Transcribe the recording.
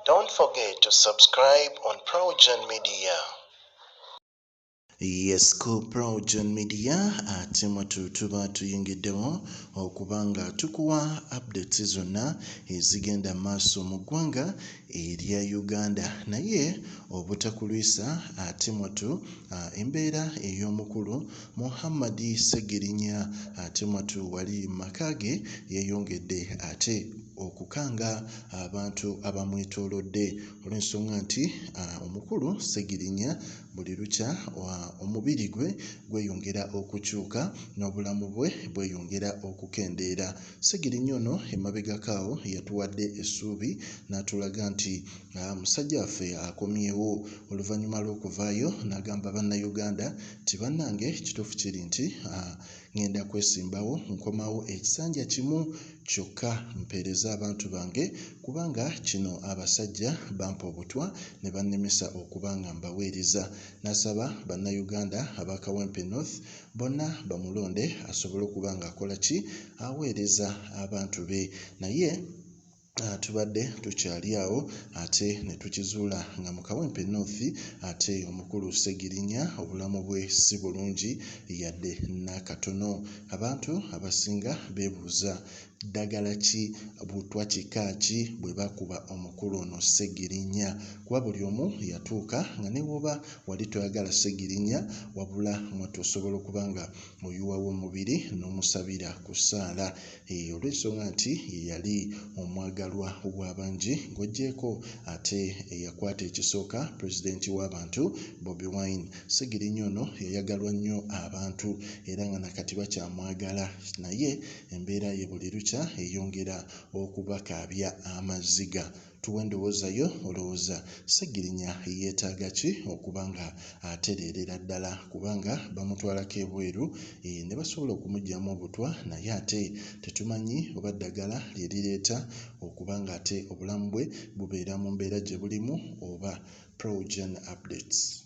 Don't forget to subscribe on Progen Media. Yes, ko Progen Media ate mwatu tuba tuyingiddewo okubanga tukuwa updates zonna ezigenda maaso mu ggwanga erya Uganda naye obutakulwisa ate mwatu embeera ey'omukulu Muhammad Ssegirinya ate mwatu wali makage yeyongedde ate okukanga abantu abamwetoolodde olw'ensonga nti omukulu Ssegirinya buli lukya omubiri gwe gweyongera okukyuka n'obulamu bwe bweyongera okukendeera. Ssegirinya ono emabegakaawo yatuwadde essuubi n'atulaga nti musajja waffe akomyewo oluvannyuma lw'okuvaayo n'agamba bannayuganda nti bannange kituufu kiri nti ngenda kwesimbawo nkomawo ekisanja kimu kyokka mpeereza abantu bange kubanga kino abasajja bampa obutwa ne bannemesa okuba nga mbaweereza. N'asaba bannayuganda aba Kawempe North bonna bamulonde asobole okuba nga akola ki aweereza abantu be naye tubadde tukyali awo ate ne tukizuula nga mu Kawempe North ate omukulu Ssegirinya obulamu bwe si bulungi yadde n'akatono. Abantu abasinga beebuuza ddagala ki butwa kika ki bwe bakuba omukulu ono Ssegirinya kuba buli omu yatuuka nga ne woba wali toyagala Ssegirinya wabula mwatu osobola okuba nga oyuwawo omubiri n'omusabira ku ssaala olw'ensonga nti ye yali omwagalwa w'abangi ng'oggyeko ate eyakwata ekisooka pulezidenti w'abantu Bobi Wine. Ssegirinya ono yayagalwa nnyo abantu era nga nakati bakyamwagala naye embeera ye buli lukya eyongera okubakaabya amaziga. Tuwe endowoozayo olowooza Ssegirinya yeetaaga ki okuba nga atereerera ddala kubanga bamutwalako ebweru ne basobola okumuggyamu obutwa naye ate tetumanyi oba ddagala lye lireeta okuba nga ate obulamu bwe bubeera mu mbeera gye bulimu oba Progen updates.